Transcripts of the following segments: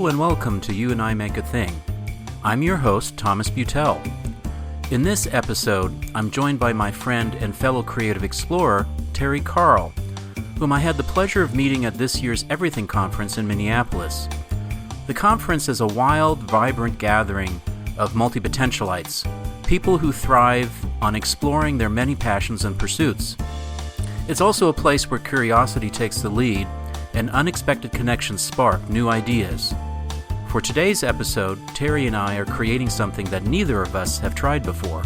and welcome to You and I Make a Thing. I'm your host, Thomas Butel. In this episode, I'm joined by my friend and fellow creative explorer, Teri Karl, whom I had the pleasure of meeting at this year's Everything Conference in Minneapolis. The conference is a wild, vibrant gathering of multi-potentialites, people who thrive on exploring their many passions and pursuits. It's also a place where curiosity takes the lead and unexpected connections spark new ideas. For today's episode, Teri and I are creating something that neither of us have tried before.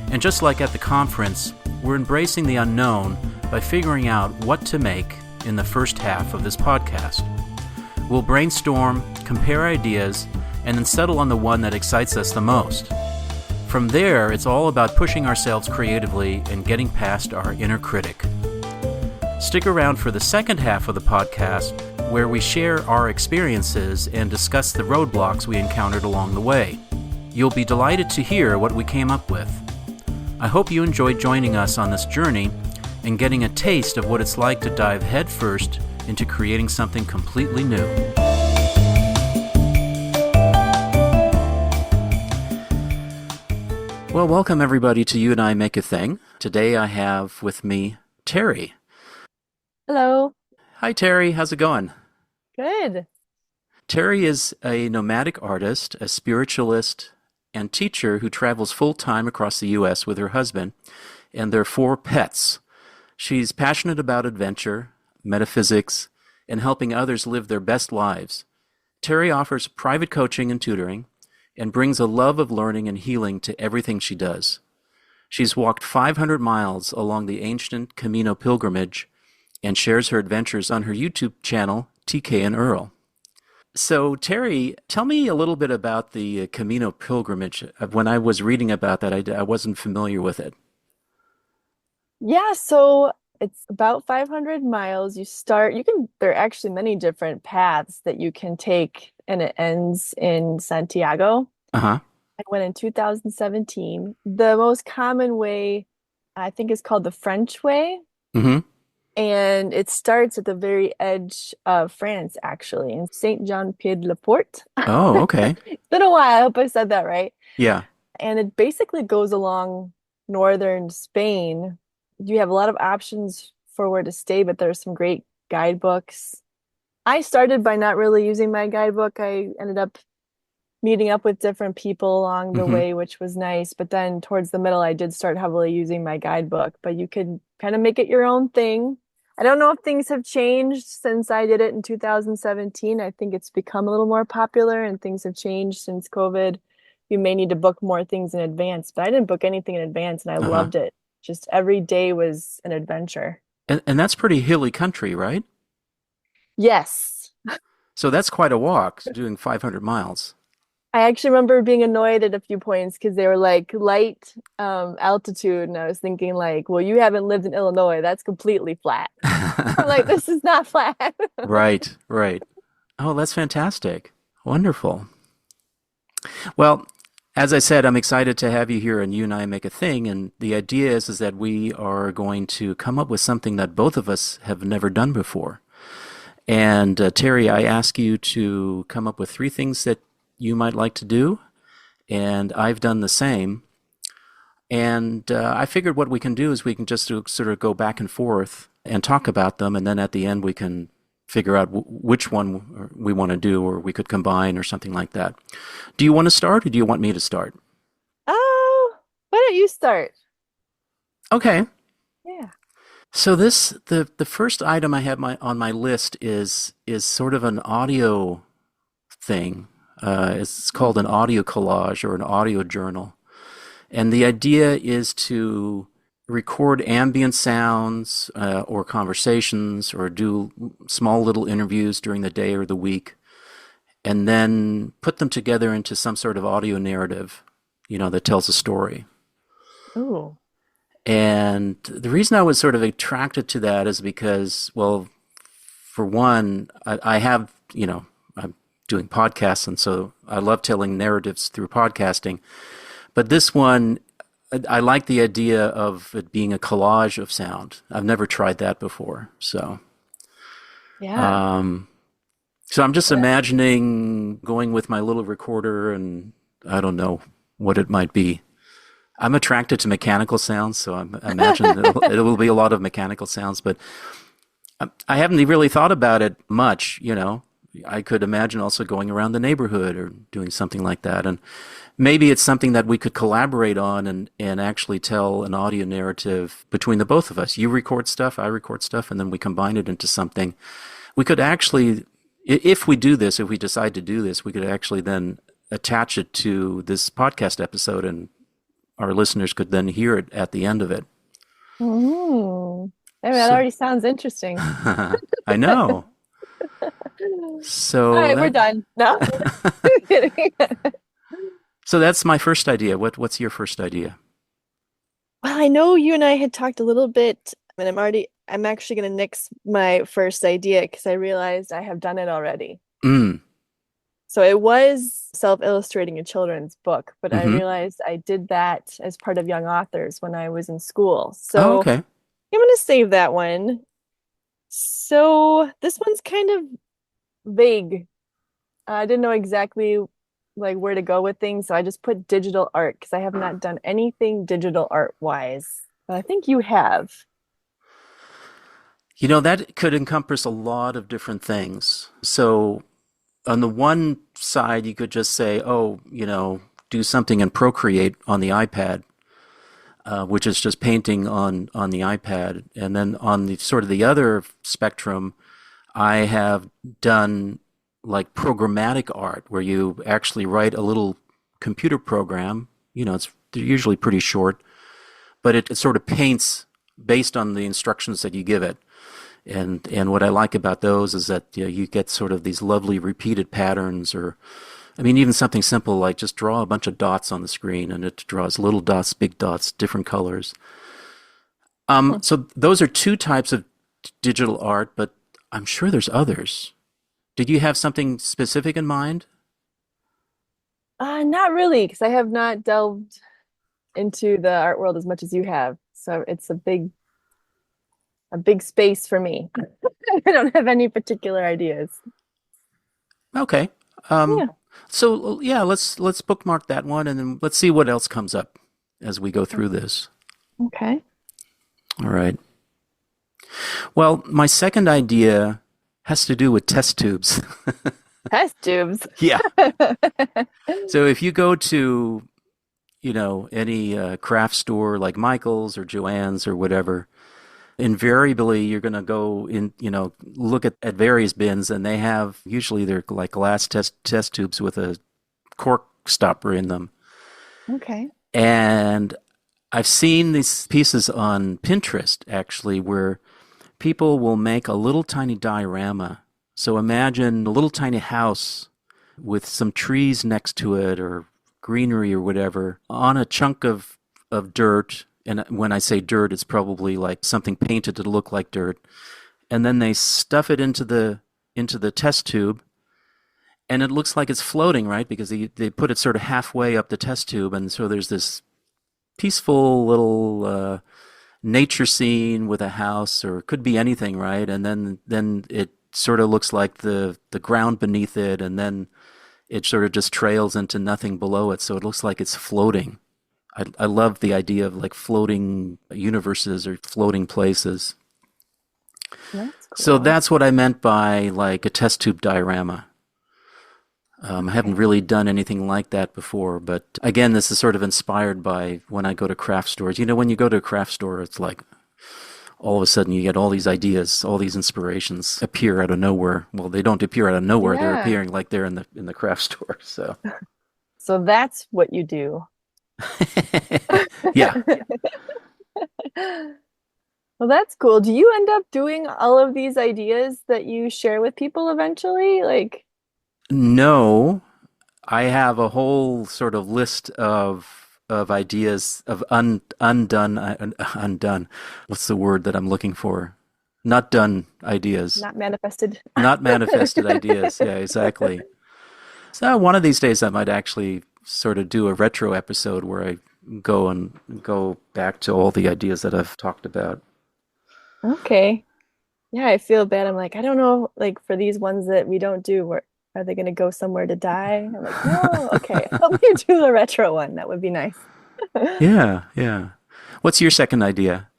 And just like at the conference, we're embracing the unknown by figuring out what to make in the first half of this podcast. We'll brainstorm, compare ideas, and then settle on the one that excites us the most. From there, it's all about pushing ourselves creatively and getting past our inner critic. Stick around for the second half of the podcast, where we share our experiences and discuss the roadblocks we encountered along the way. You'll be delighted to hear what we came up with. I hope you enjoyed joining us on this journey and getting a taste of what it's like to dive headfirst into creating something completely new. Well, welcome everybody to You and I Make a Thing. Today I have with me Teri. Hello. Hi Teri, how's it going? Good. Teri is a nomadic artist, a spiritualist, and teacher who travels full-time across the U.S. with her husband and their 4 pets. She's passionate about adventure, metaphysics, and helping others live their best lives. Teri offers private coaching and tutoring and brings a love of learning and healing to everything she does. She's walked 500 miles along the ancient Camino pilgrimage and shares her adventures on her YouTube channel, TK and Earl. So, Teri, tell me a little bit about the Camino pilgrimage. When I was reading about that, I wasn't familiar with it. Yeah, so it's about 500 miles. There are actually many different paths that you can take, and it ends in Santiago. Uh-huh. I went in 2017. The most common way, I think, is called the French way. Mm-hmm. And it starts at the very edge of France, actually, in Saint-Jean-Pied-de-la-Porte. Oh, okay. It's been a while. I hope I said that right. Yeah. And it basically goes along northern Spain. You have a lot of options for where to stay, but there's some great guidebooks. I started by not really using my guidebook. I ended up meeting up with different people along the way, which was nice. But then towards the middle, I did start heavily using my guidebook. But you could kind of make it your own thing. I don't know if things have changed since I did it in 2017. I think it's become a little more popular and things have changed since COVID. You may need to book more things in advance, but I didn't book anything in advance and I loved it. Just every day was an adventure. And that's pretty hilly country, right? Yes. So that's quite a walk, doing 500 miles. I actually remember being annoyed at a few points because they were like light altitude. And I was thinking like, well, you haven't lived in Illinois. That's completely flat. I'm like, this is not flat. Right. Oh, that's fantastic. Wonderful. Well, as I said, I'm excited to have you here and You and I Make a Thing. And the idea is that we are going to come up with something that both of us have never done before. And Teri, I ask you to come up with 3 things that you might like to do, and I've done the same. And I figured what we can do is we can just sort of go back and forth and talk about them, and then at the end we can figure out which one we want to do, or we could combine or something like that. Do you want to start, or do you want me to start? Oh, why don't you start? Okay. Yeah. So the first item I have on my list is sort of an audio thing. It's called an audio collage or an audio journal. And the idea is to record ambient sounds or conversations or do small little interviews during the day or the week, and then put them together into some sort of audio narrative, that tells a story. Ooh. And the reason I was sort of attracted to that is because, well, for one, I have, I'm doing podcasts, and so I love telling narratives through podcasting. But this one, I like the idea of it being a collage of sound. I've never tried that before, so. Yeah. So I'm just imagining going with my little recorder and I don't know what it might be. I'm attracted to mechanical sounds, so I imagine it will be a lot of mechanical sounds, but I haven't really thought about it much, you know. I could imagine also going around the neighborhood or doing something like that. And maybe it's something that we could collaborate on and actually tell an audio narrative between the both of us. You record stuff, I record stuff, and then we combine it into something. We could actually, if we do this, if we decide to do this, we could actually then attach it to this podcast episode and our listeners could then hear it at the end of it. Mm. I mean, that So, already sounds interesting. I know. All So right, we're that done. No, kidding. so that's my first idea. What's your first idea? Well, I know you and I had talked a little bit, and I'm actually going to nix my first idea because I realized I have done it already. Mm. So it was self-illustrating a children's book, but I Mm-hmm. realized I did that as part of young authors when I was in school. Oh, So okay. I'm going to save that one. So this one's kind of vague. I didn't know exactly like where to go with things, so I just put digital art because I have not done anything digital art wise. But I think you have. You know, that could encompass a lot of different things. So on the one side, you could just say, oh, you know, do something in Procreate on the iPad, which is just painting on the iPad. And then on the sort of the other spectrum, I have done like programmatic art where you actually write a little computer program. You know, they're usually pretty short, but it sort of paints based on the instructions that you give it. And what I like about those is that you get sort of these lovely repeated patterns, or I mean, even something simple like just draw a bunch of dots on the screen, and it draws little dots, big dots, different colors. Hmm. So those are two types of digital art, but I'm sure there's others. Did you have something specific in mind? Not really, because I have not delved into the art world as much as you have. So it's a big space for me. I don't have any particular ideas. Okay. Um, Yeah. so yeah, let's bookmark that one, and then let's see what else comes up as we go through this. Okay. All right. Well, my second idea has to do with test tubes. Test tubes. Yeah. So if you go to, you know, any craft store like Michael's or Joann's or whatever, invariably you're going to go in, you know, look at various bins, and they have usually they're like glass test tubes with a cork stopper in them. Okay. And I've seen these pieces on Pinterest actually where people will make a little tiny diorama. So imagine a little tiny house with some trees next to it or greenery or whatever on a chunk of dirt. And when I say dirt, it's probably like something painted to look like dirt. And then they stuff it into the test tube, and it looks like it's floating, right? Because they put it sort of halfway up the test tube, and so there's this peaceful little nature scene with a house, or it could be anything, right? And then it sort of looks like the ground beneath it, and then it sort of just trails into nothing below it, so it looks like it's floating. I love the idea of like floating universes or floating places. That's So cool. that's what I meant by like a test tube diorama. I haven't Okay. really done anything like that before, but again, this is sort of inspired by when I go to craft stores. You know, when you go to a craft store, it's like all of a sudden you get all these ideas, all these inspirations appear out of nowhere. Well, they don't appear out of nowhere; they're Yeah. appearing like they're in the craft store. So, So that's what you do. yeah. Well, that's cool. Do you end up doing all of these ideas that you share with people eventually? Like, No, I have a whole sort of list of ideas of undone. What's the word that I'm looking for? Not done ideas, not manifested. not manifested ideas. Yeah, exactly. So one of these days I might actually sort of do a retro episode where I go back to all the ideas that I've talked about. Okay. Yeah, I feel bad. I'm like, I don't know, like for these ones that we don't do, where are they going to go somewhere to die? I'm like, no, okay, help me do a retro one. That would be nice. Yeah, yeah. What's your second idea?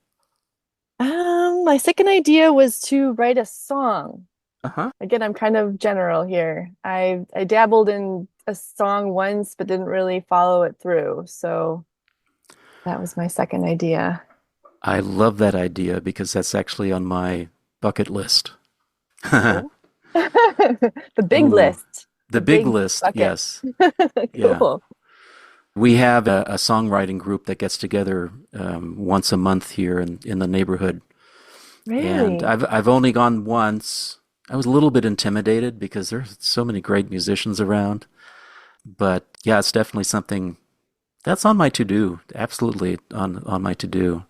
My second idea was to write a song. Uh-huh. Again, I'm kind of general here. I dabbled in a song once, but didn't really follow it through. So that was my second idea. I love that idea because that's actually on my bucket list. Oh. The big Ooh, list, the the big big list, bucket. yes. Yeah. Cool. We have a songwriting group that gets together once a month here in the neighborhood. And Really? I've only gone once. I was a little bit intimidated because there's so many great musicians around. But yeah, it's definitely something that's on my to-do. Absolutely on my to-do.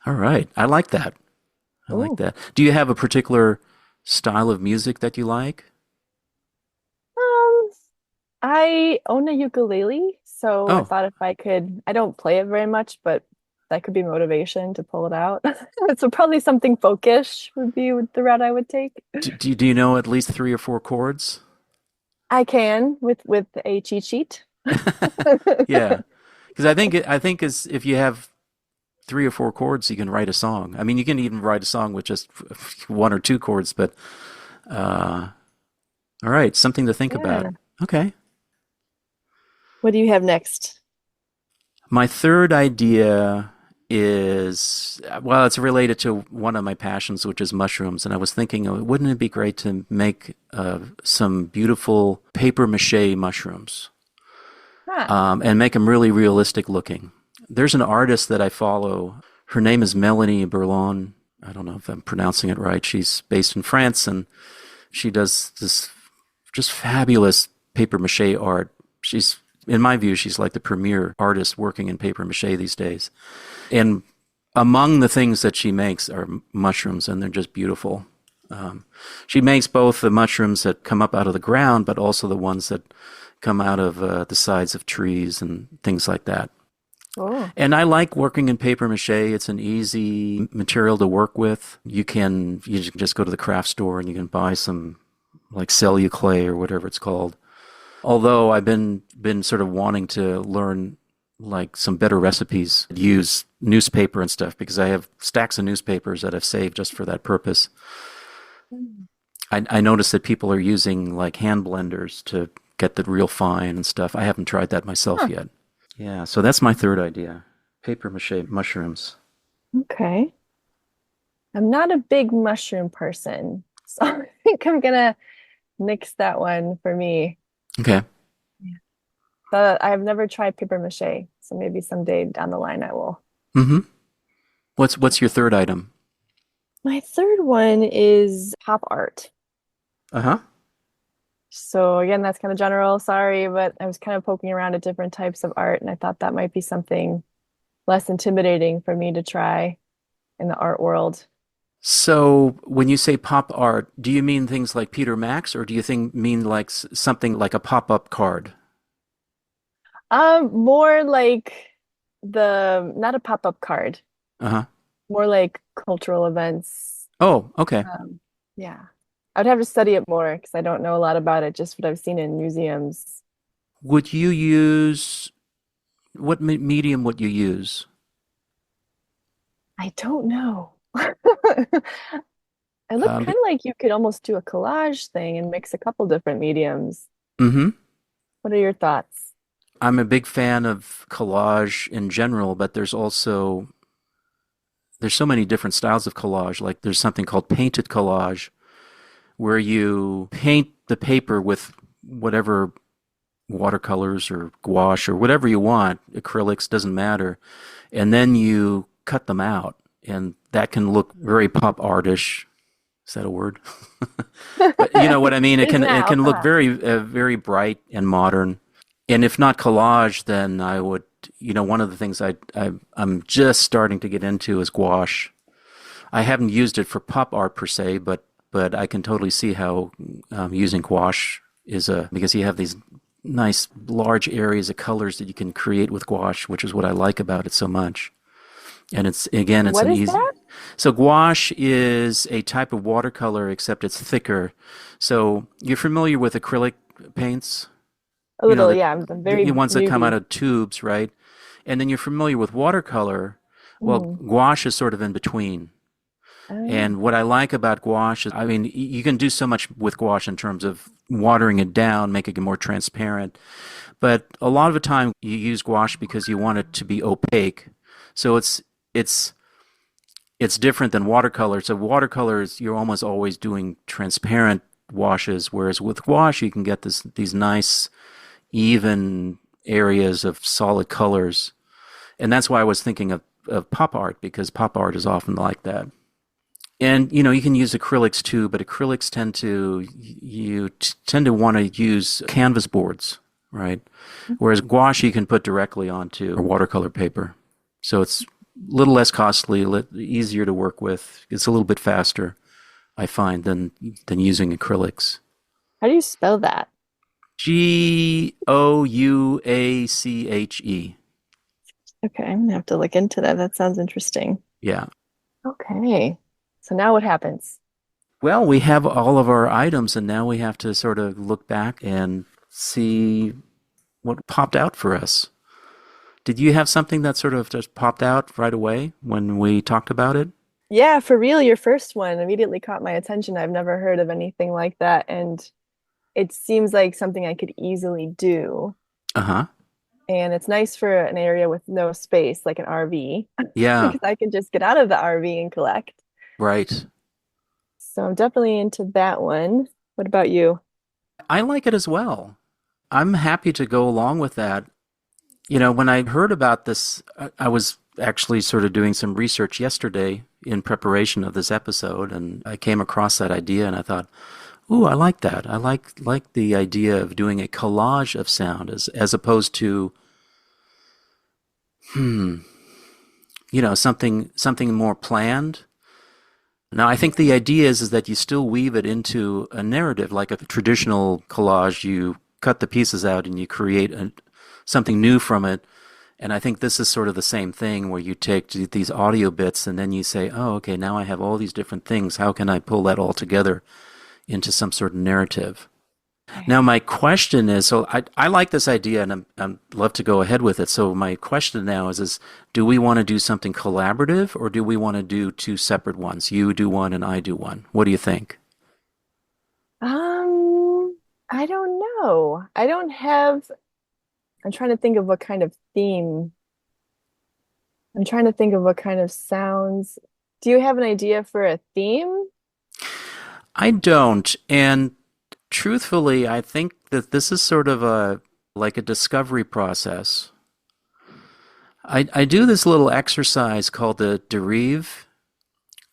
All right. I like that. I like Oh. that. Do you have a particular style of music that you like? Um, I own a ukulele, so I Oh, thought if I could, I don't play it very much, but that could be motivation to pull it out. So probably something folkish would be the route I would take. do you know at least three or four chords? I can with a cheat sheet. Yeah. Because I think is if you have three or four chords, you can write a song. I mean, you can even write a song with just one or two chords, but uh, all right, something to think about. Yeah. Okay. What do you have next? My third idea is, well, it's related to one of my passions, which is mushrooms. And I was thinking, wouldn't it be great to make some beautiful paper mache mushrooms Huh. and make them really realistic looking? There's an artist that I follow. Her name is Melanie Berlon. I don't know if I'm pronouncing it right. She's based in France and she does this just fabulous paper mache art. She's, in my view, she's like the premier artist working in paper mache these days. And among the things that she makes are mushrooms, and they're just beautiful. She makes both the mushrooms that come up out of the ground, but also the ones that come out of the sides of trees and things like that. Oh, And I like working in paper mache. It's an easy material to work with. You can just go to the craft store and you can buy some like celluclay or whatever it's called. Although I've been sort of wanting to learn like some better recipes, use newspaper and stuff because I have stacks of newspapers that I've saved just for that purpose. I noticed that people are using like hand blenders to get the real fine and stuff. I haven't tried that myself huh. yet. Yeah, so that's my third idea. Paper mache mushrooms. Okay. I'm not a big mushroom person, so I think I'm gonna nix that one for me. Okay. Yeah. But I've never tried paper mache, so maybe someday down the line I will. Mm-hmm. What's your third item? My third one is pop art. Uh-huh. So again, that's kind of general, sorry, but I was kind of poking around at different types of art, and I thought that might be something less intimidating for me to try in the art world. So when you say pop art, do you mean things like Peter Max, or do you think mean like something like a pop-up card? More like the not a pop-up card, Uh-huh. more like cultural events. Oh, okay. Yeah. I'd have to study it more because I don't know a lot about it, just what I've seen in museums. Would you use what medium would you use? I don't know. It looked Um, kind of like you could almost do a collage thing and mix a couple different mediums. mm-hmm. What are your thoughts? I'm a big fan of collage in general, but there's so many different styles of collage. Like there's something called painted collage, where you paint the paper with whatever watercolors or gouache or whatever you want, acrylics, doesn't matter, and then you cut them out, and that can look very pop artish. Is that a word? But you know what I mean. It is It now. can look very bright and modern. And if not collage, then I would, one of the things I'm just starting to get into is gouache. I haven't used it for pop art per se, but I can totally see how using gouache is because you have these nice large areas of colors that you can create with gouache, which is what I like about it so much. And it's What an is easy. that? So gouache is a type of watercolor, except it's thicker. So you're familiar with acrylic paints? A You know, little, yeah. I'm the very ones that come out newbie. of tubes, right? And then you're familiar with watercolor. Well, Mm. gouache is sort of in between. Oh, And what I like about gouache is, I mean, you can do so much with gouache in terms of watering it down, making it more transparent. But a lot of the time you use gouache because you want it to be opaque. So it's it's different than watercolor. So watercolors, you're almost always doing transparent washes, whereas with gouache you can get these nice even areas of solid colors. And that's why I was thinking of pop art, because pop art is often like that. And you can use acrylics too, but acrylics tend to want to use canvas boards, right? Whereas gouache you can put directly onto a watercolor paper. So it's a little less costly, easier to work with. It's a little bit faster, I find, than using acrylics. how do you spell that? Gouache. Okay, I'm gonna have to look into that. That sounds interesting. Yeah. Okay. So now what happens? Well, we have all of our items, and now we have to sort of look back and see what popped out for us. Did you have something that sort of just popped out right away when we talked about it? Yeah, for real, your first one immediately caught my attention. I've never heard of anything like that, and it seems like something I could easily do. Uh-huh. And it's nice for an area with no space, like an RV, Yeah, because I can just get out of the RV and collect. right. So I'm definitely into that one. What about you? I like it as well. I'm happy to go along with that. When I heard about this, I was actually sort of doing some research yesterday in preparation of this episode, and I came across that idea, and I thought, "Ooh, I like that. I like the idea of doing a collage of sound as opposed to, hmm, something more planned." Now, I think the idea is that you still weave it into a narrative, like a traditional collage. You cut the pieces out and you create something new from it. And I think this is sort of the same thing, where you take these audio bits and then you say, oh, okay, now I have all these different things. How can I pull that all together into some sort of narrative? Now, my question is, so I like this idea, and I'd love to go ahead with it. So my question now is do we want to do something collaborative, or do we want to do two separate ones? You do one and I do one. What do you think? Um, I don't know. I'm trying to think of what kind of theme. I'm trying to think of what kind of sounds. Do you have an idea for a theme? I don't. And truthfully, I think that this is sort of like a discovery process. I do this little exercise called the derive,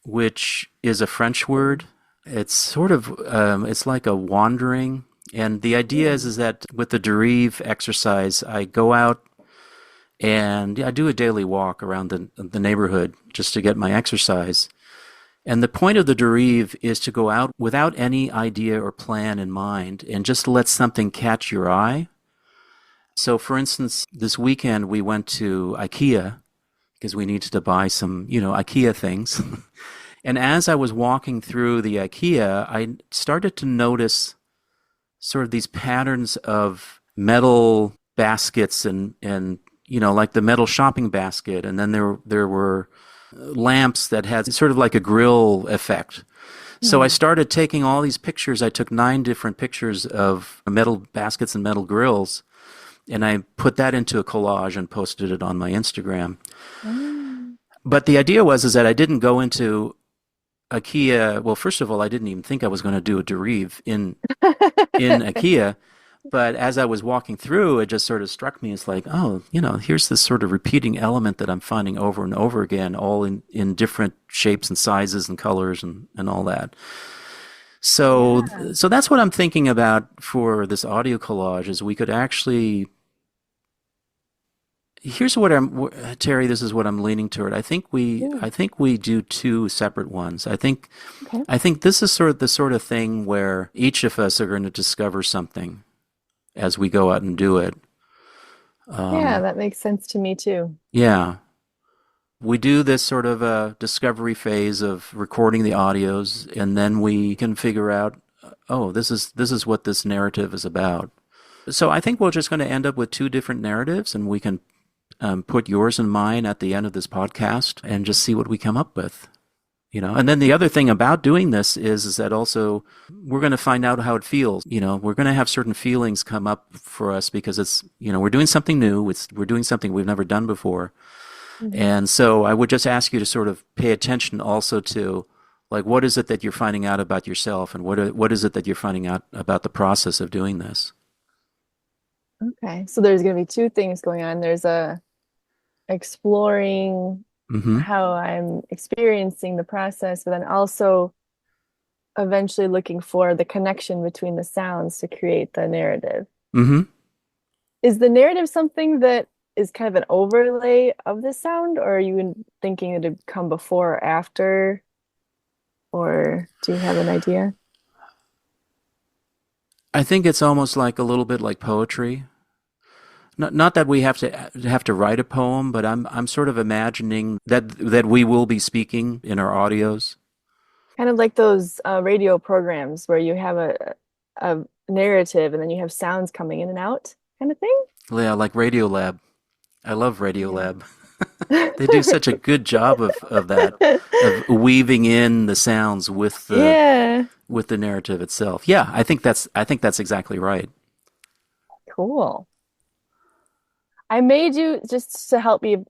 which is a French word. It's sort of it's like a wandering, and the idea is Hmm. that with the derive exercise, I go out and I do a daily walk around the neighborhood just to get my exercise. And the point of the derive is to go out without any idea or plan in mind and just let something catch your eye. So, for instance, this weekend we went to IKEA because we needed to buy some, IKEA things. And as I was walking through the IKEA, I started to notice sort of these patterns of metal baskets and like the metal shopping basket. And then there were lamps that had sort of like a grill effect. So I Hmm. started taking all these pictures. I took 9 different pictures of metal baskets and metal grills, and I put that into a collage and posted it on my Instagram. Mm. But the idea is that I didn't go into IKEA. Well, first of all, I didn't even think I was going to do a derive in IKEA. But as I was walking through, it just sort of struck me as like, oh, here's this sort of repeating element that I'm finding over and over again, all in different shapes and sizes and colors and all that. So, Yeah. so that's what I'm thinking about for this audio collage is we could actually, here's what Terry, this is what I'm leaning toward. I think we, Ooh, I think we do two separate ones. okay. I think this is sort of the sort of thing where each of us are going to discover something as we go out and do it. Yeah, Um, that makes sense to me too. yeah. We do this sort of discovery phase of recording the audios, and then we can figure out, oh, this is what this narrative is about. So I think we're just going to end up with two different narratives, and we can put yours and mine at the end of this podcast and just see what we come up with. And then the other thing about doing this is that also we're going to find out how it feels. We're going to have certain feelings come up for us because it's, we're doing something new. We're doing something we've never done before. Mm-hmm. And so I would just ask you to sort of pay attention also to, like, what is it that you're finding out about yourself, and what is it that you're finding out about the process of doing this? Okay. So there's going to be two things going on. There's exploring how I'm experiencing the process, but then also eventually looking for the connection between the sounds to create the narrative. Mm-hmm. Is the narrative something that is kind of an overlay of the sound, or are you thinking it would come before or after? Or do you have an idea? I think it's almost like a little bit like poetry. Not that we have to write a poem, but I'm sort of imagining that we will be speaking in our audios. Kind of like those radio programs where you have a narrative and then you have sounds coming in and out, kind of thing. Yeah, like Radiolab. I love Radiolab. They do such a good job of that, of weaving in the sounds with the narrative itself. Yeah, I think that's exactly right. Cool. I made you, just to help me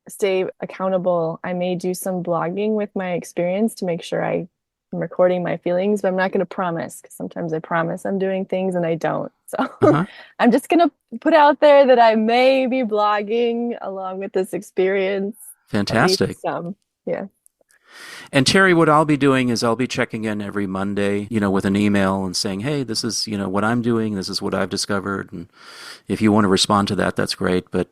stay accountable, I made you some blogging with my experience to make sure I'm recording my feelings, but I'm not going to promise, because sometimes I promise I'm doing things and I don't. So I'm just going to put out there that I may be blogging along with this experience. Fantastic. Yeah. And Teri, what I'll be doing is I'll be checking in every Monday, with an email and saying, hey, this is, what I'm doing. This is what I've discovered. And if you want to respond to that, that's great. But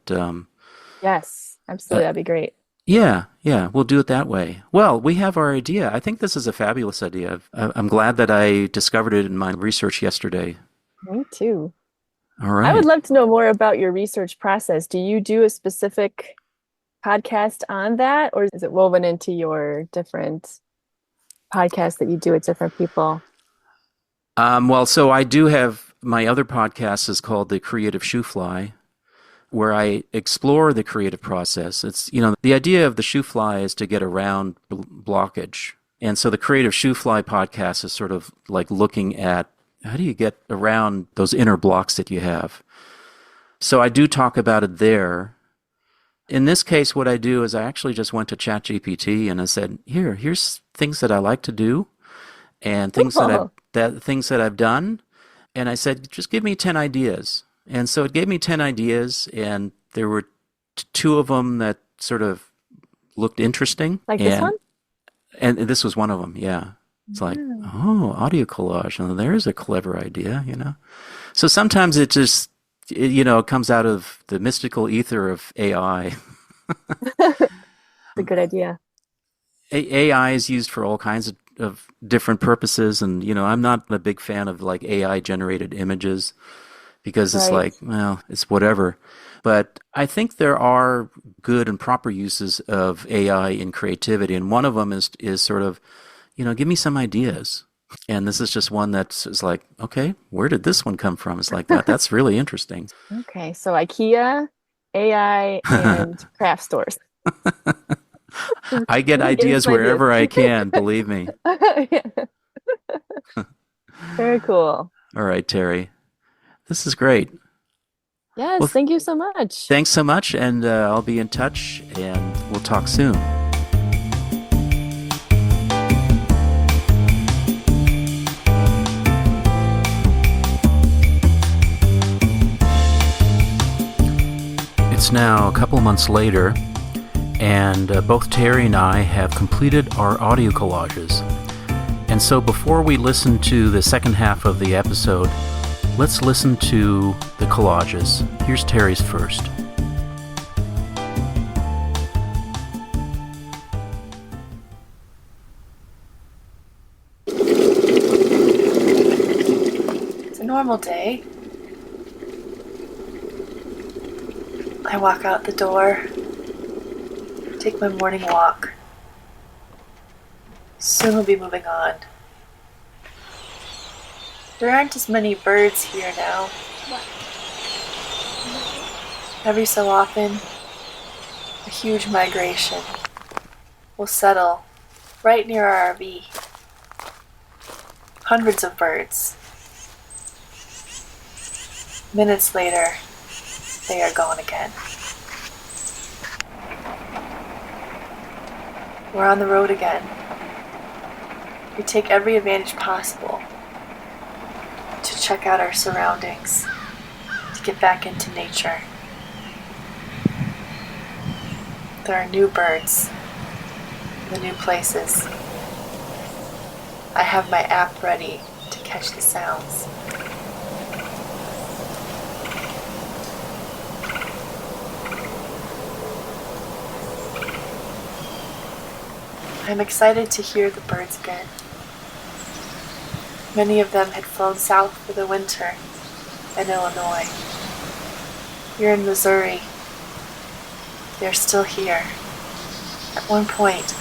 yes, absolutely. That'd be great. Yeah, we'll do it that way. Well, we have our idea. I think this is a fabulous idea. I'm glad that I discovered it in my research yesterday. Me too. All right. I would love to know more about your research process. Do you do a specific podcast on that, or is it woven into your different podcasts that you do with different people? Well, so I do have, my other podcast is called The Creative Shoe Fly, where I explore the creative process. It's, the idea of the shoe fly is to get around blockage. And so the Creative Shoe Fly podcast is sort of like looking at how do you get around those inner blocks that you have. So I do talk about it there. In this case, what I do is I actually just went to ChatGPT and I said, here's things that I like to do and things that I've done. And I said, just give me 10 ideas. And so it gave me 10 ideas, and there were two of them that sort of looked interesting. Like this one? And this was one of them, yeah. It's like, audio collage. And there's a clever idea, So sometimes it just, it comes out of the mystical ether of AI. It's a good idea. AI is used for all kinds of different purposes. And, I'm not a big fan of like AI generated images because it's like, well, it's whatever. But I think there are good and proper uses of AI in creativity. And one of them is sort of, give me some ideas. And this is just one that's like, okay, where did this one come from? It's like that. That's really interesting. Okay, so IKEA, AI, and craft stores. I get ideas wherever I can, believe me. Very cool. All right, Teri. This is great. Yes, well, thank you so much. Thanks so much, and I'll be in touch, and we'll talk soon. It's now a couple months later, and both Teri and I have completed our audio collages. And so before we listen to the second half of the episode, let's listen to the collages. Here's Teri's first. It's a normal day. I walk out the door to take my morning walk. Soon we'll be moving on. There aren't as many birds here now. Every so often, a huge migration will settle right near our RV. Hundreds of birds. Minutes later, they are gone again. We're on the road again. We take every advantage possible to check out our surroundings, to get back into nature. There are new birds, the new places. I have my app ready to catch the sounds. I'm excited to hear the birds again. Many of them had flown south for the winter in Illinois. Here in Missouri, they're still here. At one point,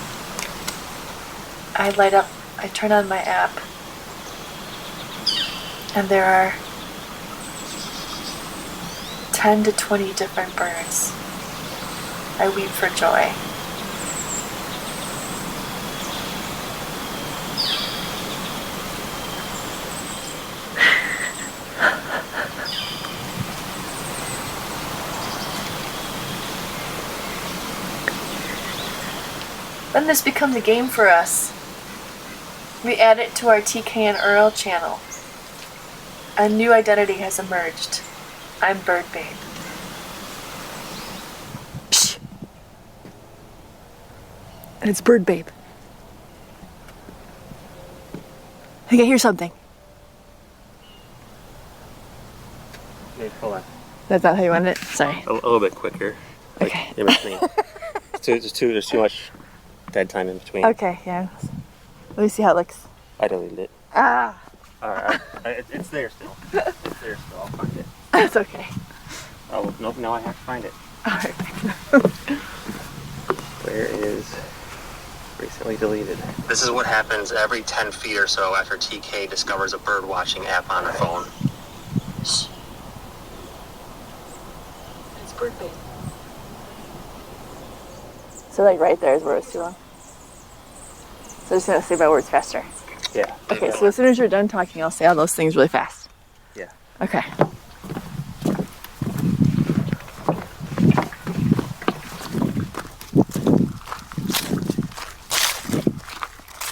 I turn on my app, and there are 10 to 20 different birds. I weep for joy. Then this becomes a game for us. We add it to our TK and Earl channel. A new identity has emerged. I'm Bird Babe. Shh. And it's Bird Babe. I think I hear something. Wait, hold on. That's not how you wanted it? Sorry. A little bit quicker. Like, Okay. in between. There's too much dead time in between. Okay, yeah. Let me see how it looks. I deleted it. Ah! Alright, it's there still. It's there still. I'll find it. That's okay. Oh, nope, now I have to find it. Alright. Where is recently deleted? This is what happens every 10 feet or so after TK discovers a bird watching app on her phone. Shh. It's Bird Babe. So like right there is where it's too long. So I'm just gonna say my words faster. Yeah. Okay, so as soon as you're done talking, I'll say all those things really fast. Yeah. Okay.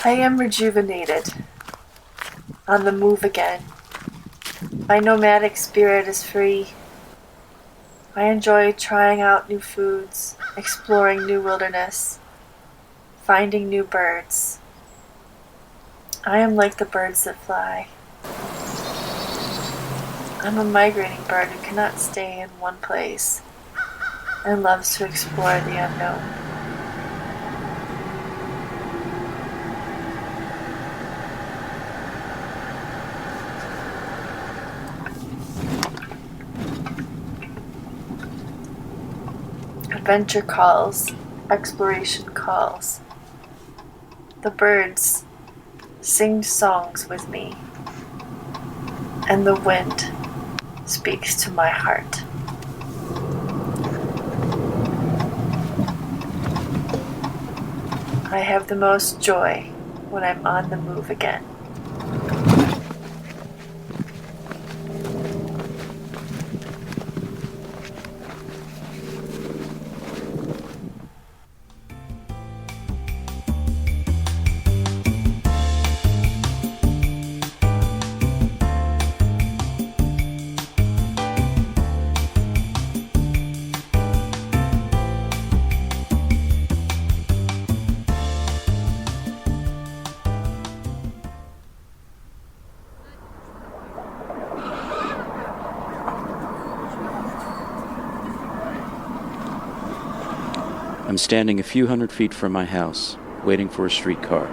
I am rejuvenated, on the move again. My nomadic spirit is free. I enjoy trying out new foods, exploring new wilderness, finding new birds. I am like the birds that fly. I'm a migrating bird who cannot stay in one place and loves to explore the unknown. Adventure calls, exploration calls. The birds sing songs with me, and the wind speaks to my heart. I have the most joy when I'm on the move again. I'm standing a few hundred feet from my house, waiting for a streetcar.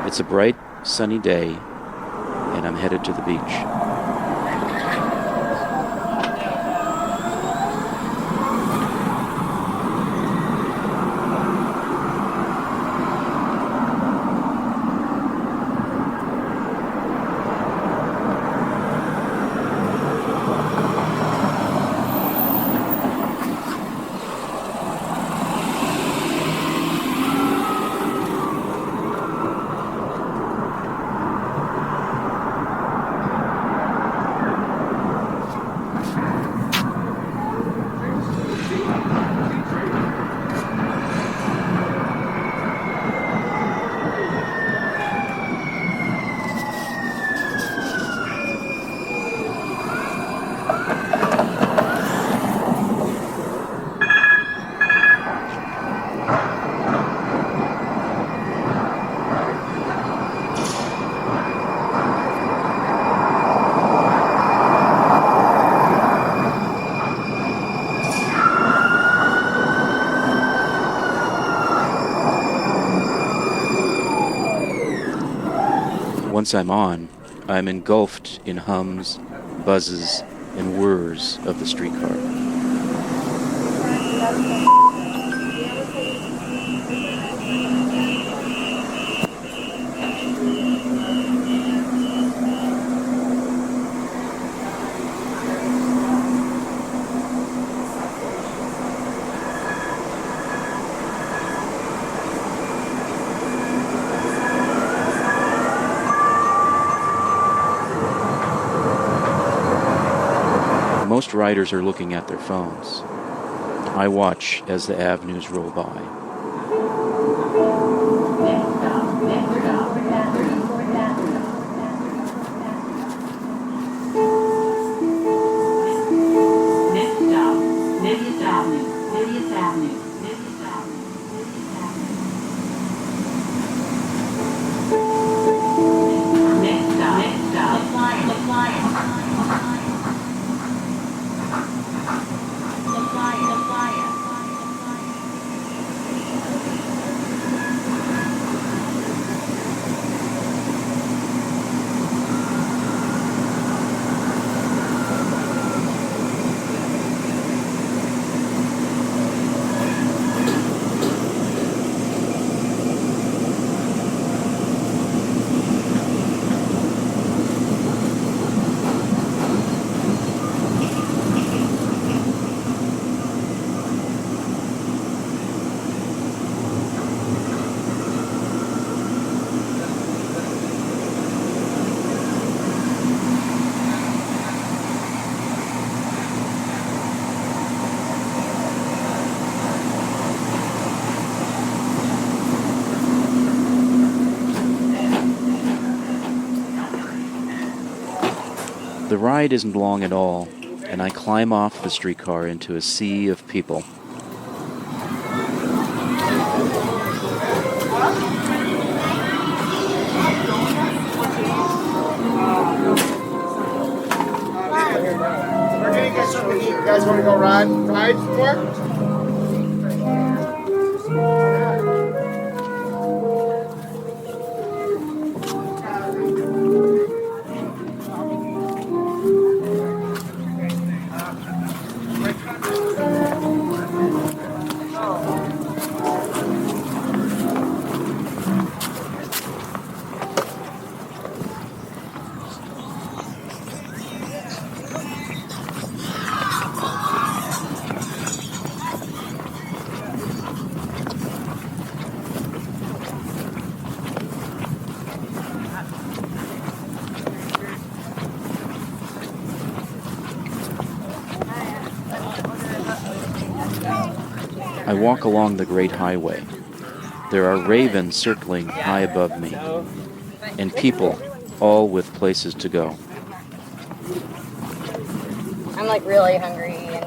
It's a bright, sunny day, and I'm headed to the beach. once I'm on, I'm engulfed in hums, buzzes, and whirs of the streetcar. Most riders are looking at their phones. I watch as the avenues roll by. The ride isn't long at all, and I climb off the streetcar into a sea of people. We're gonna get something to eat. You guys want to go ride more? I walk along the great highway. There are ravens circling high above me, and people, all with places to go. I'm like really hungry and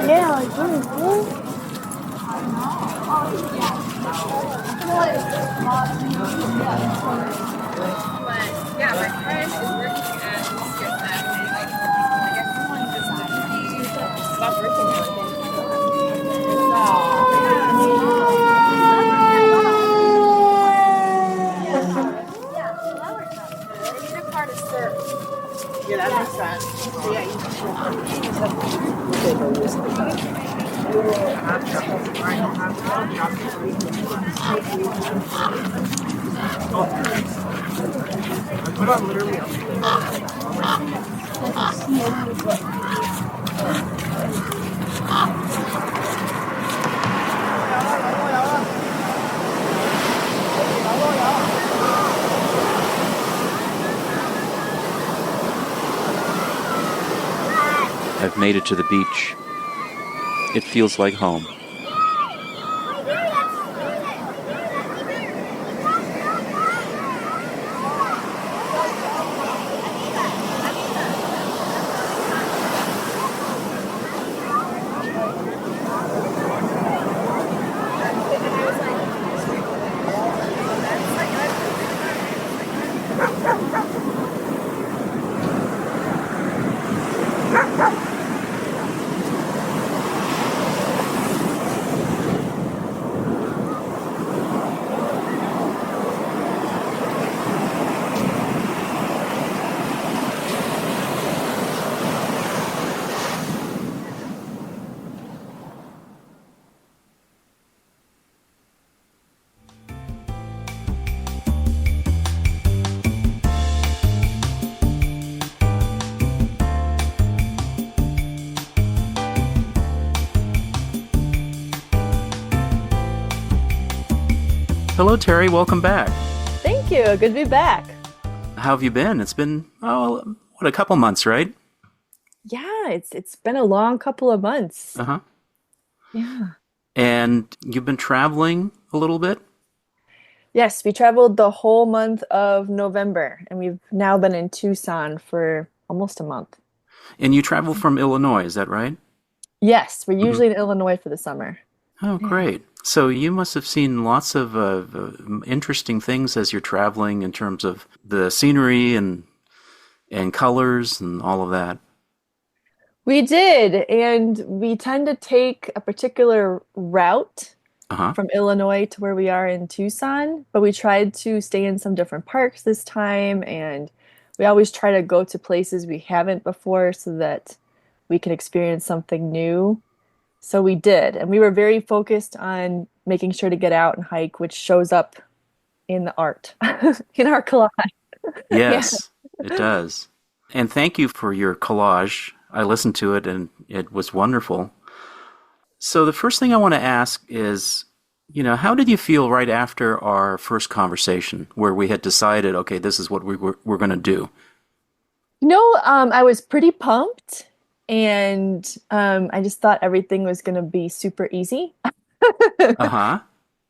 Yeah, like really cool. yeah, my friend is working at I guess someone designed stop working for Yeah, that makes sense. So, yeah, put on literally. I've made it to the beach. It feels like home. Hello, Teri. Welcome back. Thank you. Good to be back. How have you been? It's been, a couple months, right? Yeah, it's been a long couple of months. Uh-huh. Yeah. And you've been traveling a little bit? Yes, we traveled the whole month of November, and we've now been in Tucson for almost a month. And you travel from Illinois, is that right? Yes, we're usually in Illinois for the summer. Oh, great. So you must have seen lots of interesting things as you're traveling in terms of the scenery and colors and all of that. We did, and we tend to take a particular route Uh-huh. from Illinois to where we are in Tucson, but we tried to stay in some different parks this time, and we always try to go to places we haven't before so that we can experience something new. So we did, and we were very focused on making sure to get out and hike, which shows up in the art, in our collage. Yes, it does. And thank you for your collage. I listened to it and it was wonderful. So the first thing I want to ask is, how did you feel right after our first conversation where we had decided, okay, this is what we're going to do? I was pretty pumped, and I just thought everything was going to be super easy. Uh-huh.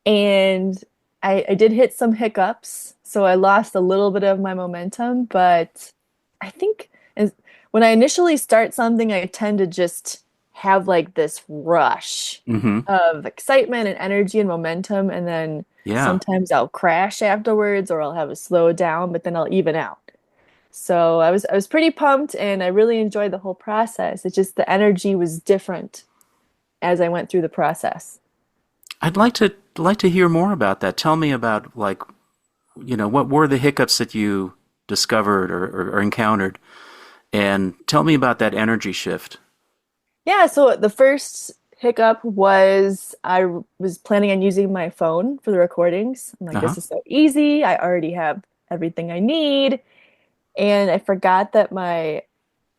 And I did hit some hiccups, so I lost a little bit of my momentum, but I think when I initially start something, I tend to just have like this rush of excitement and energy and momentum, and then sometimes I'll crash afterwards or I'll have a slow down, but then I'll even out. So I was pretty pumped, and I really enjoyed the whole process. It's just the energy was different as I went through the process. I'd like to hear more about that. Tell me about what were the hiccups that you discovered or encountered, and tell me about that energy shift. Yeah, so the first hiccup was I was planning on using my phone for the recordings. I'm like, this is so easy. I already have everything I need. And I forgot that my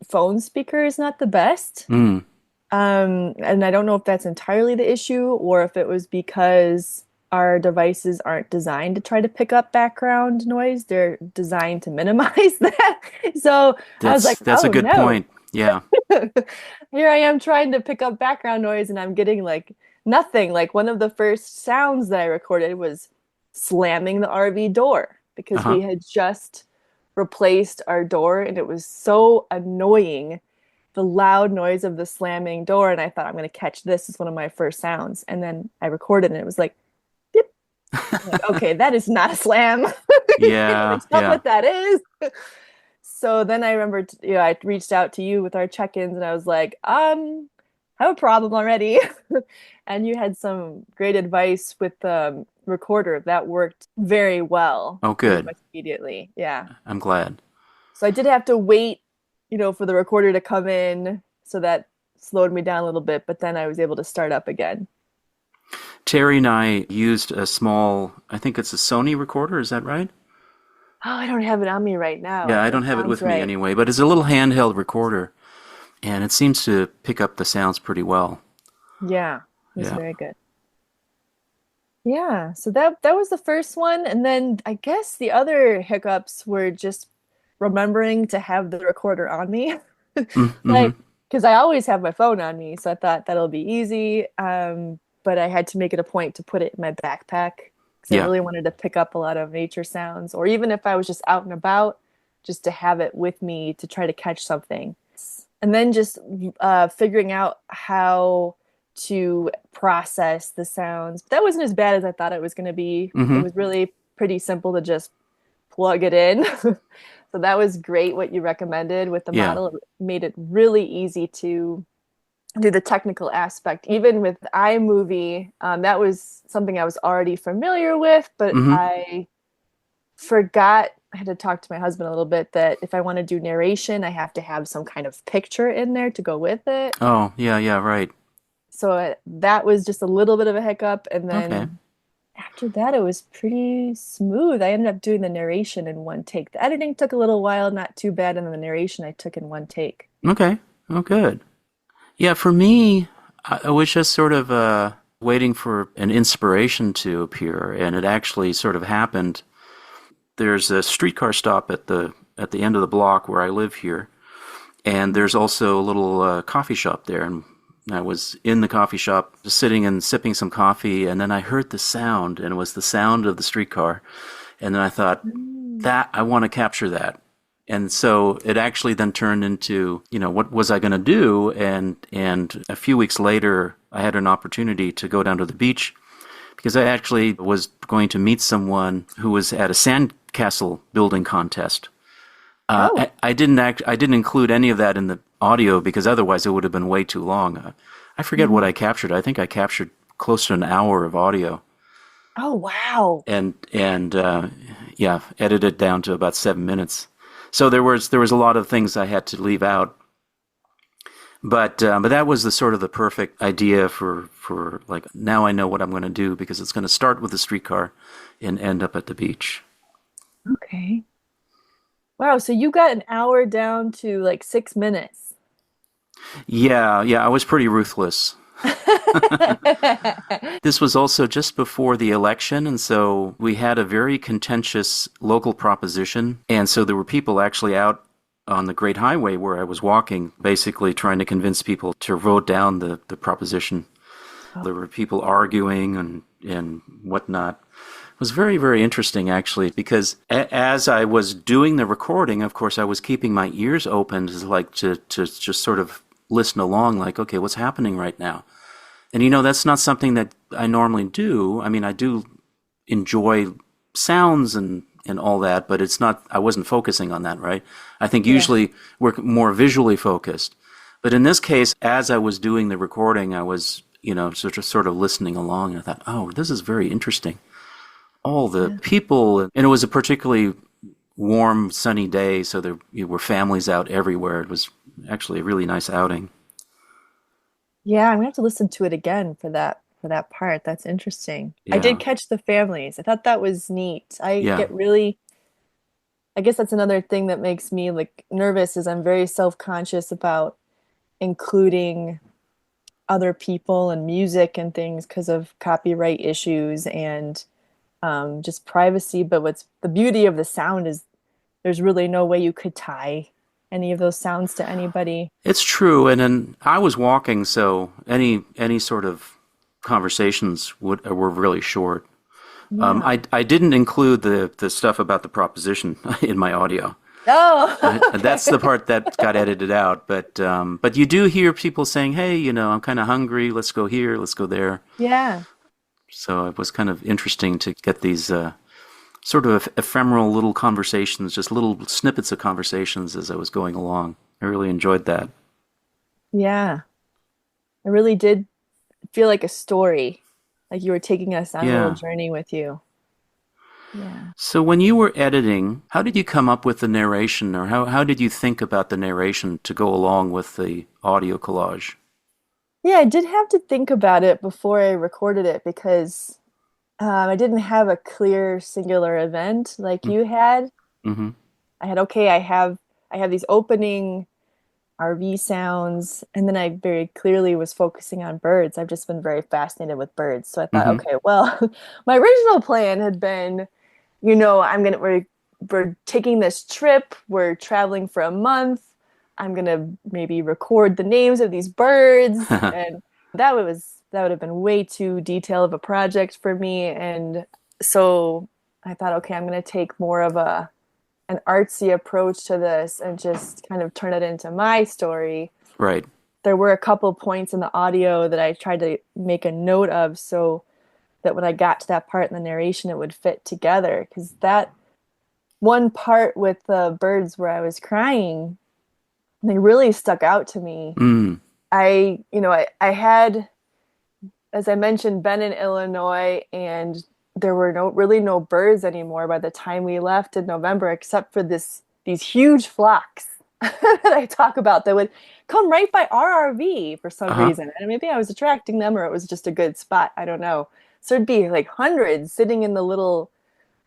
phone speaker is not the best. And I don't know if that's entirely the issue or if it was because our devices aren't designed to try to pick up background noise. They're designed to minimize that. So I was like, that's a good point. Yeah. Here I am trying to pick up background noise, and I'm getting like nothing. Like one of the first sounds that I recorded was slamming the RV door because we had just replaced our door, and it was so annoying, the loud noise of the slamming door. And I thought, I'm going to catch this as one of my first sounds. And then I recorded, and it was like, beep. Like, okay, that is not a slam. Yeah. That's not what that is. So then I remembered, I reached out to you with our check-ins, and I was like, I have a problem already. And you had some great advice with the recorder that worked very well. Oh, good. Pretty much immediately. Yeah. I'm glad. So I did have to wait, for the recorder to come in, so that slowed me down a little bit, but then I was able to start up again. Teri and I used a small, I think it's a Sony recorder, is that right? Oh, I don't have it on me right now. Yeah, I don't have it with me anyway, but it's a little handheld recorder, and it seems to pick up the sounds pretty well. Yeah, it's very good. Yeah, so that was the first one, and then I guess the other hiccups were just remembering to have the recorder on me. Like, because I always have my phone on me, so I thought that'll be easy. But I had to make it a point to put it in my backpack. I really wanted to pick up a lot of nature sounds, or even if I was just out and about, just to have it with me to try to catch something. And then just figuring out how to process the sounds. But that wasn't as bad as I thought it was going to be. It was really pretty simple to just plug it in. So that was great what you recommended with the model. It made it really easy to do the technical aspect. Even with iMovie, that was something I was already familiar with, but I forgot, I had to talk to my husband a little bit, that if I want to do narration, I have to have some kind of picture in there to go with it. Oh, yeah, right. So that was just a little bit of a hiccup. And then after that, it was pretty smooth. I ended up doing the narration in one take. The editing took a little while, not too bad. And then the narration I took in one take. Okay. Oh, good. Yeah, for me, it was just sort of waiting for an inspiration to appear, and it actually sort of happened. There's a streetcar stop at the end of the block where I live here, and there's also a little coffee shop there, and I was in the coffee shop just sitting and sipping some coffee, and then I heard the sound, and it was the sound of the streetcar, and then I thought, that I want to capture that. And so it actually then turned into, what was I going to do? And a few weeks later, I had an opportunity to go down to the beach because I actually was going to meet someone who was at a sandcastle building contest. I didn't include any of that in the audio because otherwise it would have been way too long. I forget what I captured. I think I captured close to an hour of audio. Oh, wow. And edited down to about 7 minutes. So there was a lot of things I had to leave out, but that was the sort of the perfect idea for like, now I know what I'm going to do because it's going to start with the streetcar and end up at the beach. Okay. Wow, so you got an hour down to like 6 minutes. Yeah, I was pretty ruthless. This was also just before the election, and so we had a very contentious local proposition, and so there were people actually out on the Great Highway where I was walking, basically trying to convince people to vote down the proposition. Oh. There were people arguing and whatnot. It was very, very interesting, actually, because as I was doing the recording, of course, I was keeping my ears open to just sort of listen along, like, okay, what's happening right now? And, that's not something that I normally do. I mean, I do enjoy sounds and all that, but I wasn't focusing on that, right? I think usually we're more visually focused. But in this case, as I was doing the recording, I was, sort of listening along, and I thought, oh, this is very interesting. All the people, and it was a particularly warm, sunny day, so there were families out everywhere. It was actually a really nice outing. Yeah, I'm gonna have to listen to it again for that part. That's interesting. Yeah. I did catch the families. I thought that was neat. I guess that's another thing that makes me like nervous is I'm very self-conscious about including other people and music and things because of copyright issues and just privacy. But what's the beauty of the sound is there's really no way you could tie any of those sounds to anybody. It's true, and then I was walking, so any sort of conversations were really short. Yeah. I didn't include the stuff about the proposition in my audio. Oh, okay. That's the part that got edited out. But you do hear people saying, "Hey, I'm kind of hungry. Let's go here. Let's go there." Yeah. So it was kind of interesting to get these sort of ephemeral little conversations, just little snippets of conversations as I was going along. I really enjoyed that. Yeah. I really did feel like a story, like you were taking us on a little journey with you. Yeah. So when you were editing, how did you come up with the narration, or how did you think about the narration to go along with the audio collage? Yeah, I did have to think about it before I recorded it because I didn't have a clear singular event like you had. Mm-hmm. I have these opening RV sounds, and then I very clearly was focusing on birds. I've just been very fascinated with birds. So I thought, okay, well, my original plan had been, we're taking this trip, we're traveling for a month. I'm going to maybe record the names of these birds. And that would have been way too detailed of a project for me. And so I thought, okay, I'm going to take more of an artsy approach to this and just kind of turn it into my story. Right. There were a couple points in the audio that I tried to make a note of so that when I got to that part in the narration, it would fit together. Because that one part with the birds where I was crying, they really stuck out to me. Mm. I had, as I mentioned, been in Illinois, and there were no birds anymore by the time we left in November, except for these huge flocks that I talk about that would come right by our RV for some reason. And maybe I was attracting them, or it was just a good spot. I don't know. So there'd be like hundreds sitting in the little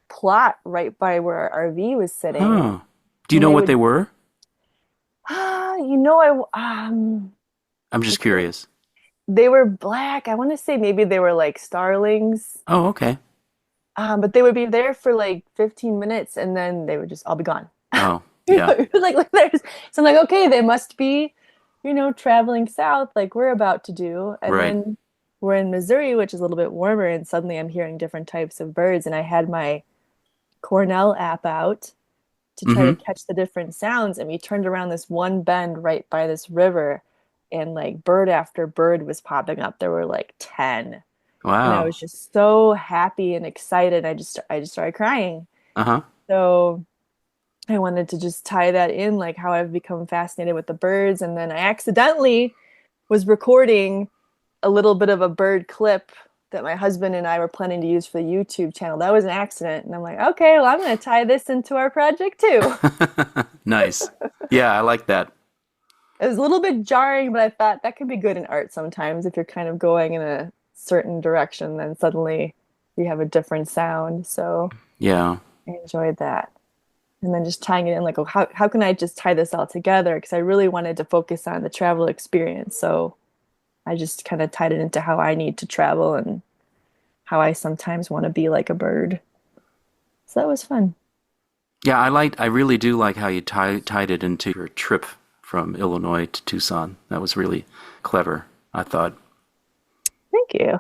plot right by where our RV was sitting. Huh. Do you know what they were? I'm just curious. They were black. I want to say maybe they were like starlings. Oh, okay. But they would be there for like 15 minutes and then they would just all be gone. Oh, yeah. It was like there's so I'm like, okay, they must be, traveling south like we're about to do. And Right. then we're in Missouri, which is a little bit warmer, and suddenly I'm hearing different types of birds. And I had my Cornell app out to try to Mm-hmm. catch the different sounds. And we turned around this one bend right by this river, and like bird after bird was popping up. There were like 10. And I Wow. was just so happy and excited. I just started crying. Uh-huh. So I wanted to just tie that in, like how I've become fascinated with the birds. And then I accidentally was recording a little bit of a bird clip that my husband and I were planning to use for the YouTube channel. That was an accident. And I'm like, okay, well, I'm going to tie this into our project too. Nice. Yeah, I like that. It was a little bit jarring, but I thought that could be good in art sometimes if you're kind of going in a certain direction, then suddenly you have a different sound. So Yeah. I enjoyed that. And then just tying it in, like, oh, how can I just tie this all together? Because I really wanted to focus on the travel experience. So I just kind of tied it into how I need to travel and how I sometimes want to be like a bird. So that was fun. Yeah, I really do like how you tied it into your trip from Illinois to Tucson. That was really clever, I thought. Thank you.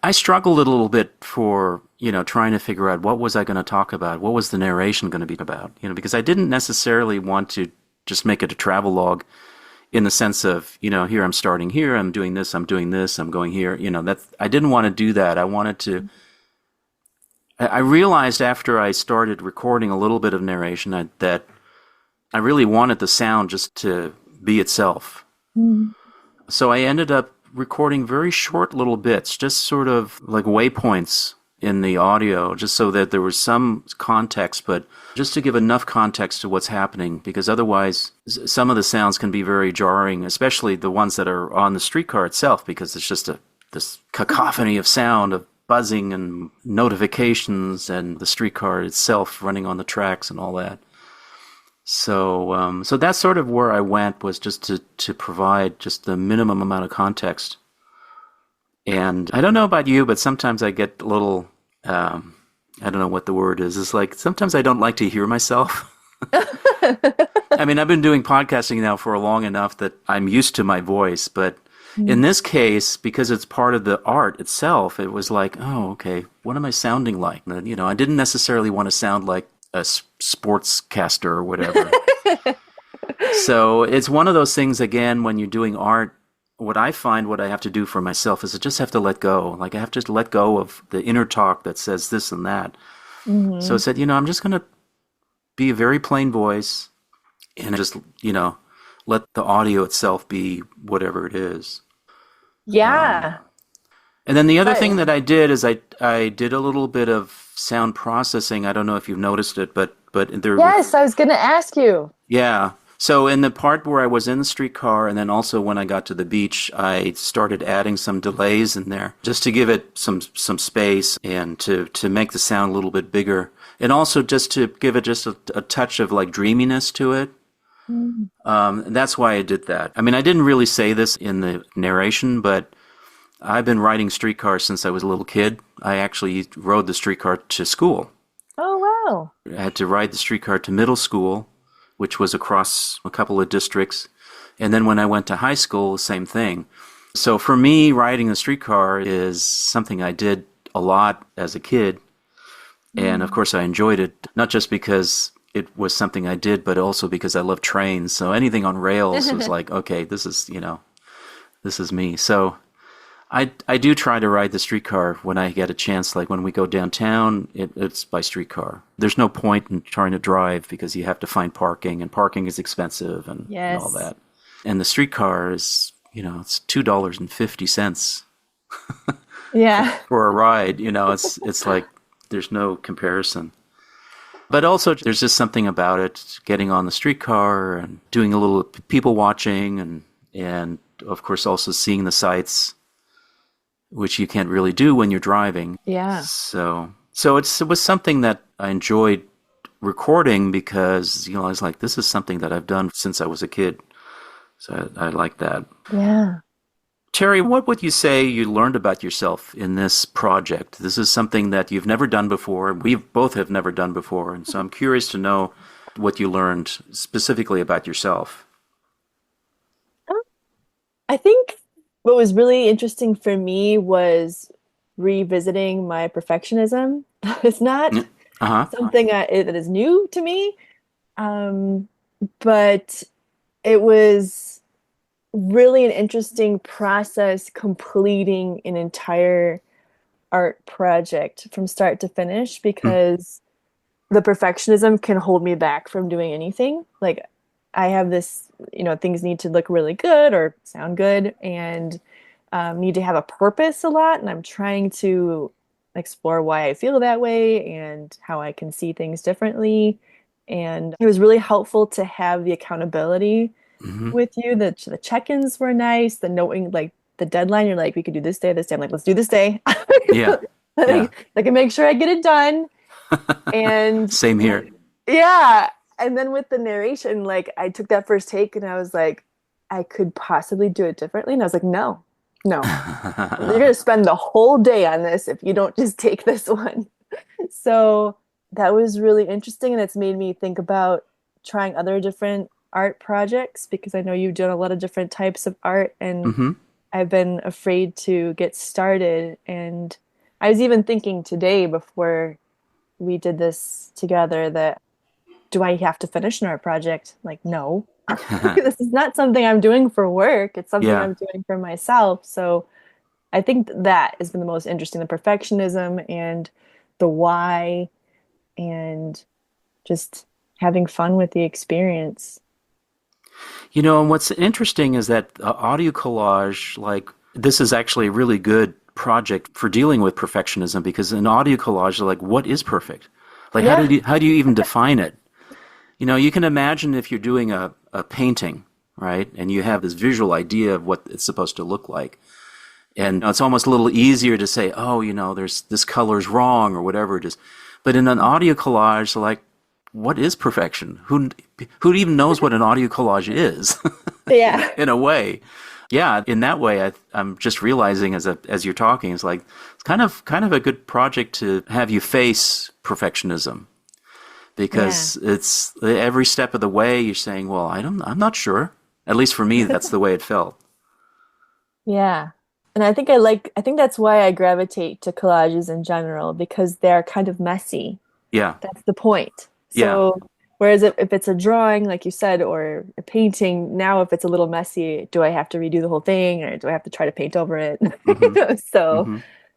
I struggled a little bit for, trying to figure out what was I going to talk about? What was the narration going to be about? Because I didn't necessarily want to just make it a travel log in the sense of, here I'm starting here, I'm doing this, I'm going here. I didn't want to do that. I realized after I started recording a little bit of narration that I really wanted the sound just to be itself. Mm. So I ended up recording very short little bits, just sort of like waypoints in the audio, just so that there was some context, but just to give enough context to what's happening, because otherwise some of the sounds can be very jarring, especially the ones that are on the streetcar itself, because it's just this cacophony of sound, of buzzing and notifications and the streetcar itself running on the tracks and all that. So that's sort of where I went, was just to provide just the minimum amount of context. And I don't know about you, but sometimes I get a little, I don't know what the word is. It's like sometimes I don't like to hear myself. I mean, I've been doing podcasting now for long enough that I'm used to my voice. But in this case, because it's part of the art itself, it was like, oh, okay, what am I sounding like? And, I didn't necessarily want to sound like a sportscaster or whatever. So it's one of those things, again, when you're doing art, what I find what I have to do for myself is I just have to let go. Like I have to let go of the inner talk that says this and that. Mm-hmm. So I said, I'm just going to be a very plain voice and just, let the audio itself be whatever it is. Yeah. And then the other thing that I did is I did a little bit of sound processing. I don't know if you've noticed it, but there. Yes, I was going to ask you. Yeah. So in the part where I was in the streetcar, and then also when I got to the beach, I started adding some delays in there just to give it some space and to make the sound a little bit bigger, and also just to give it just a touch of like dreaminess to it. That's why I did that. I mean, I didn't really say this in the narration, but I've been riding streetcars since I was a little kid. I actually rode the streetcar to school. Oh, wow. I had to ride the streetcar to middle school, which was across a couple of districts. And then when I went to high school, same thing. So for me, riding the streetcar is something I did a lot as a kid. And of course, I enjoyed it, not just because it was something I did, but also because I love trains. So anything on rails was like, okay, this is me. So I do try to ride the streetcar when I get a chance. Like when we go downtown, it's by streetcar. There's no point in trying to drive because you have to find parking, and parking is expensive and all that. And the streetcar is, it's $2.50 Yeah. for a ride. It's like there's no comparison. But also there's just something about it, getting on the streetcar and doing a little people watching and of course also seeing the sights, which you can't really do when you're driving. Yeah. So it was something that I enjoyed recording because, I was like, this is something that I've done since I was a kid. So I like that. Yeah. Teri, what would you say you learned about yourself in this project? This is something that you've never done before. We both have never done before. And so I'm curious to know what you learned specifically about yourself. I think what was really interesting for me was revisiting my perfectionism. It's not something that is new to me, but it was really an interesting process completing an entire art project from start to finish because the perfectionism can hold me back from doing anything. Like I have this, things need to look really good or sound good and need to have a purpose a lot. And I'm trying to explore why I feel that way and how I can see things differently. And it was really helpful to have the accountability with you. The check-ins were nice. The knowing, like the deadline, you're like, we could do this day. I'm like, let's do this day. Yeah. I can make sure I get it done. And same here. Yeah. And then with the narration, like I took that first take and I was like, I could possibly do it differently. And I was like, no, you're going to spend the whole day on this if you don't just take this one. So that was really interesting. And it's made me think about trying other different art projects because I know you've done a lot of different types of art and I've been afraid to get started. And I was even thinking today before we did this together that do I have to finish an art project? Like, no, this is not something I'm doing for work. It's something I'm doing for myself. So I think that has been the most interesting, the perfectionism and the why and just having fun with the experience. And what's interesting is that audio collage, like this is actually a really good project for dealing with perfectionism because in audio collage, like what is perfect? Like how do you even define it? You can imagine if you're doing a painting, right? And you have this visual idea of what it's supposed to look like. And it's almost a little easier to say, there's this color's wrong or whatever it is. But in an audio collage, like, what is perfection? Who even knows what an audio collage is? Yeah. In a way. Yeah, in that way, I'm just realizing as you're talking, it's like it's kind of a good project to have you face perfectionism, because it's every step of the way you're saying, well, I'm not sure. At least for me, that's the way it felt. Yeah. And I think that's why I gravitate to collages in general because they're kind of messy. Yeah. That's the point. So whereas if it's a drawing, like you said, or a painting, now if it's a little messy, do I have to redo the whole thing or do I have to try to paint over it?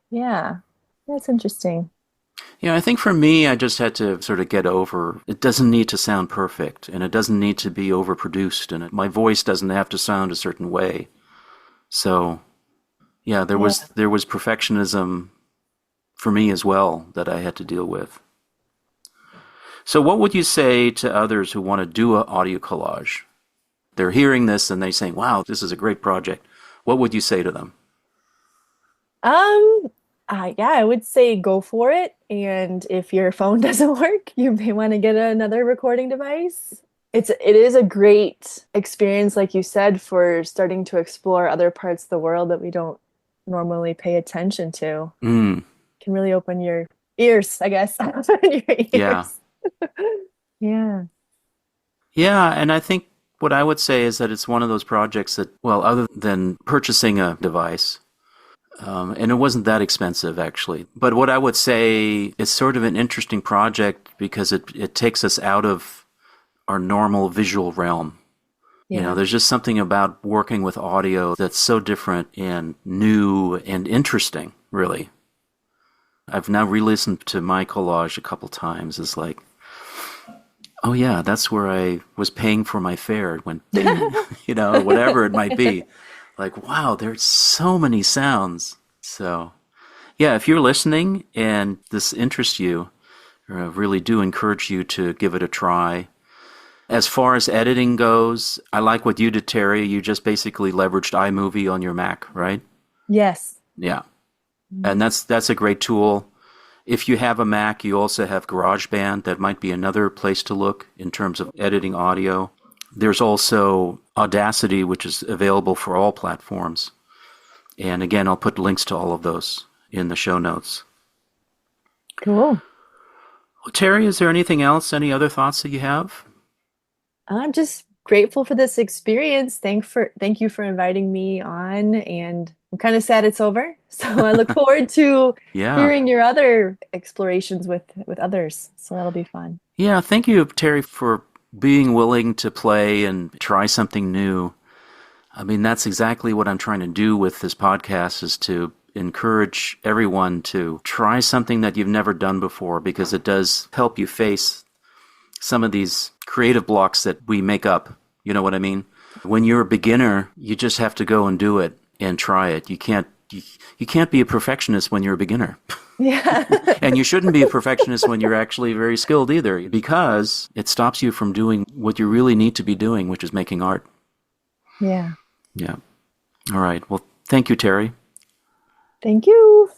Yeah, that's interesting. Yeah, I think for me, I just had to sort of get over, it doesn't need to sound perfect and it doesn't need to be overproduced and my voice doesn't have to sound a certain way. So, yeah, there was perfectionism for me as well that I had to deal with. So what would you say to others who want to do an audio collage? They're hearing this and they're saying, wow, this is a great project. What would you say to them? I would say go for it. And if your phone doesn't work, you may want to get another recording device. It is a great experience, like you said, for starting to explore other parts of the world that we don't normally pay attention to. Can really open your ears, I guess. Your ears. Yeah. Yeah, and I think what I would say is that it's one of those projects that, well, other than purchasing a device, and it wasn't that expensive actually, but what I would say is sort of an interesting project because it takes us out of our normal visual realm. Yeah. There's just something about working with audio that's so different and new and interesting, really. I've now re-listened to my collage a couple times. It's like, oh yeah, that's where I was paying for my fare. It went ding, whatever it might be. Like, wow, there's so many sounds. So, yeah, if you're listening and this interests you, I really do encourage you to give it a try. As far as editing goes, I like what you did, Teri. You just basically leveraged iMovie on your Mac, right? Yes. Yeah. And that's a great tool. If you have a Mac, you also have GarageBand. That might be another place to look in terms of editing audio. There's also Audacity, which is available for all platforms. And again, I'll put links to all of those in the show notes. Cool. Teri, is there anything else, any other thoughts that you have? I'm just grateful for this experience. Thank you for inviting me on, and I'm kind of sad it's over. So I look forward to Yeah. hearing your other explorations with others. So that'll be fun. Yeah, thank you, Teri, for being willing to play and try something new. I mean, that's exactly what I'm trying to do with this podcast, is to encourage everyone to try something that you've never done before, because it does help you face some of these creative blocks that we make up. You know what I mean? When you're a beginner, you just have to go and do it and try it. You can't be a perfectionist when you're a beginner. Yeah. And you shouldn't be a perfectionist when you're actually very skilled either, because it stops you from doing what you really need to be doing, which is making art. Yeah. Yeah. All right. Well, thank you, Teri. Thank you.